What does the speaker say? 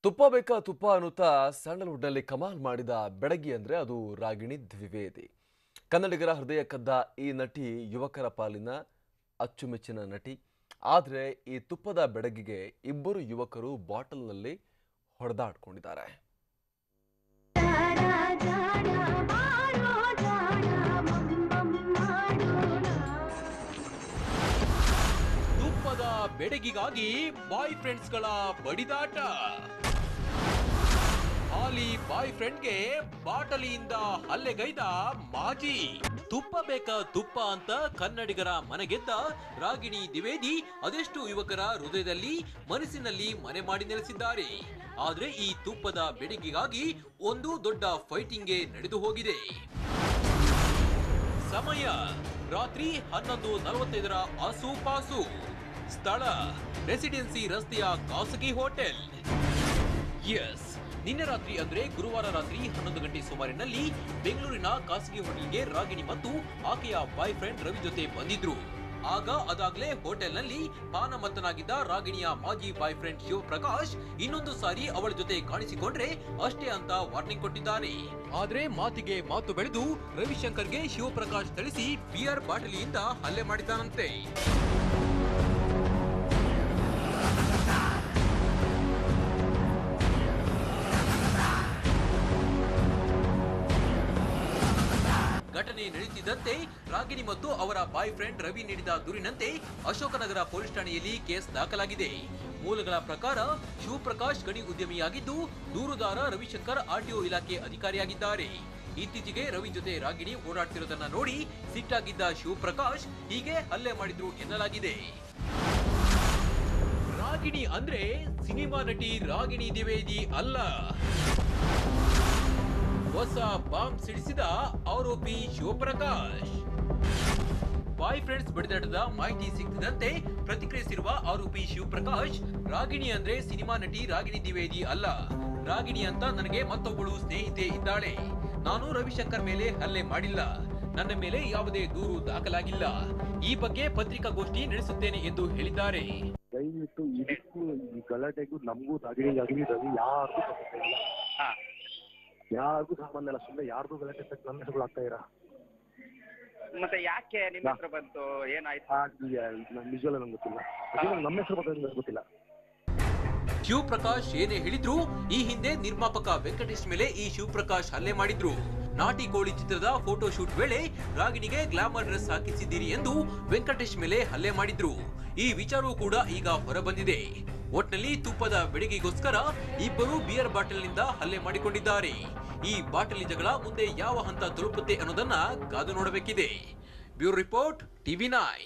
ತುಪ್ಪ ಬೇಕಾ ತುಪ್ಪ ಅನ್ನುತ್ತಾ ಸ್ಯಾಂಡಲ್ವುಡ್ನಲ್ಲಿ ಕಮಾಲ್ ಮಾಡಿದ ಬೆಡಗಿ ಅಂದ್ರೆ ಅದು ರಾಗಿಣಿ ದ್ವಿವೇದಿ. ಕನ್ನಡಿಗರ ಹೃದಯ ಕದ್ದ ಈ ನಟಿ ಯುವಕರ ಪಾಲಿನ ಅಚ್ಚುಮೆಚ್ಚಿನ ನಟಿ. ಆದರೆ ಈ ತುಪ್ಪದ ಬೆಡಗಿಗೆ ಇಬ್ಬರು ಯುವಕರು ಬಾಟಲ್ನಲ್ಲಿ ಹೊಡೆದಾಡ್ಕೊಂಡಿದ್ದಾರೆ. ತುಪ್ಪದ ಬೆಡಗಿಗಾಗಿ ಬಾಯ್ ಫ್ರೆಂಡ್ಸ್ಗಳ ಬಡಿದಾಟ. ಹಾಲಿ ಬಾಯ್ ಫ್ರೆಂಡ್ಗೆ ಬಾಟಲಿಯಿಂದ ಹಲ್ಲೆಗೈದ ಮಾಜಿ. ತುಪ್ಪ ಬೇಕಾ ತುಪ್ಪ ಅಂತ ಕನ್ನಡಿಗರ ಮನೆಗೆದ್ದ ರಾಗಿಣಿ ದ್ವಿವೇದಿ ಅದೆಷ್ಟು ಯುವಕರ ಹೃದಯದಲ್ಲಿ ಮನಸ್ಸಿನಲ್ಲಿ ಮನೆ ಮಾಡಿ ನೆಲೆಸಿದ್ದಾರೆ. ಆದ್ರೆ ಈ ತುಪ್ಪದ ಬೆಡಗಿಗಾಗಿ ಒಂದು ದೊಡ್ಡ ಫೈಟಿಂಗ್ಗೆ ನಡೆದು ಹೋಗಿದೆ. ಸಮಯ ರಾತ್ರಿ 11:45 ಆಸುಪಾಸು. ಸ್ಥಳ ರೆಸಿಡೆನ್ಸಿ ರಸ್ತೆಯ ಖಾಸಗಿ ಹೋಟೆಲ್. ಎಸ್, ನಿನ್ನೆ ರಾತ್ರಿ ಅಂದ್ರೆ ಗುರುವಾರ ರಾತ್ರಿ 11 ಗಂಟೆ ಸುಮಾರಿನಲ್ಲಿ ಬೆಂಗಳೂರಿನ ಖಾಸಗಿ ಹೋಟೆಲ್ಗೆ ರಾಗಿಣಿ ಮತ್ತು ಆಕೆಯ ಬಾಯ್ ಫ್ರೆಂಡ್ ರವಿ ಜೊತೆ ಬಂದಿದ್ರು. ಆಗ ಅದಾಗ್ಲೇ ಹೋಟೆಲ್ನಲ್ಲಿ ಪಾನಮತ್ತನಾಗಿದ್ದ ರಾಗಿಣಿಯ ಮಾಜಿ ಬಾಯ್ ಫ್ರೆಂಡ್ ಶಿವಪ್ರಕಾಶ್ ಇನ್ನೊಂದು ಸಾರಿ ಅವಳ ಜೊತೆ ಕಾಣಿಸಿಕೊಂಡ್ರೆ ಅಷ್ಟೇ ಅಂತ ವಾರ್ನಿಂಗ್ ಕೊಟ್ಟಿದ್ದಾನೆ. ಆದ್ರೆ ಮಾತಿಗೆ ಮಾತು ಬೆಳೆದು ರವಿಶಂಕರ್ಗೆ ಶಿವಪ್ರಕಾಶ್ ಥಳಿಸಿ ಬಿಯರ್ ಬಾಟಲಿಯಿಂದ ಹಲ್ಲೆ ಮಾಡಿದ್ದಾನಂತೆ. ಘಟನೆ ನಡೆಯುತ್ತಿದ್ದಂತೆ ರಾಗಿಣಿ ಮತ್ತು ಅವರ ಬಾಯ್ ಫ್ರೆಂಡ್ ರವಿ ನೀಡಿದ ದೂರಿನಂತೆ ಅಶೋಕನಗರ ಪೊಲೀಸ್ ಠಾಣೆಯಲ್ಲಿ ಕೇಸ್ ದಾಖಲಾಗಿದೆ. ಮೂಲಗಳ ಪ್ರಕಾರ ಶಿವಪ್ರಕಾಶ್ ಗಣಿ ಉದ್ಯಮಿಯಾಗಿದ್ದು, ದೂರುದಾರ ರವಿಶಂಕರ್ ಆರ್ಟಿಒ ಇಲಾಖೆ ಅಧಿಕಾರಿಯಾಗಿದ್ದಾರೆ. ಇತ್ತೀಚೆಗೆ ರವಿ ಜೊತೆ ರಾಗಿಣಿ ಓಡಾಡ್ತಿರೋದನ್ನ ನೋಡಿ ಸಿಟ್ಟಾಗಿದ್ದ ಶಿವಪ್ರಕಾಶ್ ಹೀಗೆ ಹಲ್ಲೆ ಮಾಡಿದ್ರು ಎನ್ನಲಾಗಿದೆ. ರಾಗಿಣಿ ಅಂದ್ರೆ ಸಿನಿಮಾ ನಟಿ ರಾಗಿಣಿ ದ್ವಿವೇದಿ ಅಲ್ಲ. ಹೊಸ ಬಾಂಬ್ ಸಿಡಿಸಿದ ಆರೋಪಿ ಶಿವಪ್ರಕಾಶ್. ಬಾಯ್ ಫ್ರೆಂಡ್ಸ್ ಬಡಿದಾಟದ ಮಾಹಿತಿ ಸಿಕ್ಕಿದಂತೆ ಪ್ರತಿಕ್ರಿಯಿಸಿರುವ ಆರೋಪಿ ಶಿವಪ್ರಕಾಶ್, ರಾಗಿಣಿ ಅಂದ್ರೆ ಸಿನಿಮಾ ನಟಿ ರಾಗಿಣಿ ದ್ವಿವೇದಿ ಅಲ್ಲ. ರಾಗಿಣಿ ಅಂತ ನನಗೆ ಮತ್ತೊಬ್ಬಳು ಸ್ನೇಹಿತೆ ಇದ್ದಾಳೆ. ನಾನು ರವಿಶಂಕರ್ ಮೇಲೆ ಹಲ್ಲೆ ಮಾಡಿಲ್ಲ. ನನ್ನ ಮೇಲೆ ಯಾವುದೇ ದೂರು ದಾಖಲಾಗಿಲ್ಲ. ಈ ಬಗ್ಗೆ ಪತ್ರಿಕಾಗೋಷ್ಠಿ ನಡೆಸುತ್ತೇನೆ ಎಂದು ಹೇಳಿದ್ದಾರೆ. ದಯವಿಟ್ಟು ಇದಕ್ಕೂ ಈ ಗಲಾಟೆಗೂ ನಮಗೂ ರಾಗಿಣಿ ರವಿ ಯಾರಿಗೂ ಸಂಬಂಧ ಇಲ್ಲ. ಸುಮ್ಮನೆ ಯಾರ್ದು ಗಲಾಟೆ ನನ್ನ ಹೆಸರು ಆಗ್ತಾ ಇರ. ಮತ್ತೆ ಯಾಕೆ ನಿಮ್ಮ ಹತ್ರ ಬಂತು, ಏನಾಯ್ತು? ನಿಜವಲ್ಲ ನಂಗೆ ಗೊತ್ತಿಲ್ಲ. ನಮ್ಮ ಹೆಸರು ಗೊತ್ತಿಲ್ಲ. ಶಿವಪ್ರಕಾಶ್ ಏನೇ ಹೇಳಿದ್ರು, ಈ ಹಿಂದೆ ನಿರ್ಮಾಪಕ ವೆಂಕಟೇಶ್ ಮೇಲೆ ಈ ಶಿವಪ್ರಕಾಶ್ ಹಲ್ಲೆ ಮಾಡಿದ್ರು. ನಾಟಿ ಕೋಳಿ ಚಿತ್ರದ ಫೋಟೋ ಶೂಟ್ ವೇಳೆ ರಾಗಿಣಿಗೆ ಗ್ಲಾಮರ್ ಡ್ರೆಸ್ ಹಾಕಿಸಿದ್ದೀರಿ ಎಂದು ವೆಂಕಟೇಶ್ ಮೇಲೆ ಹಲ್ಲೆ ಮಾಡಿದ್ರು. ಈ ವಿಚಾರವೂ ಕೂಡ ಈಗ ಹೊರಬಂದಿದೆ. ಒಟ್ನಲ್ಲಿ ತುಪ್ಪದ ಬೆಡಗಿಗೋಸ್ಕರ ಇಬ್ಬರು ಬಿಯರ್ ಬಾಟಲ್ನಿಂದ ಹಲ್ಲೆ ಮಾಡಿಕೊಂಡಿದ್ದಾರೆ. ಈ ಬಾಟಲಿ ಜಗಳ ಮುಂದೆ ಯಾವ ಹಂತ ತಲುಪುತ್ತೆ ಅನ್ನೋದನ್ನ ಕಾದು ನೋಡಬೇಕಿದೆ. Bureau report, TV9.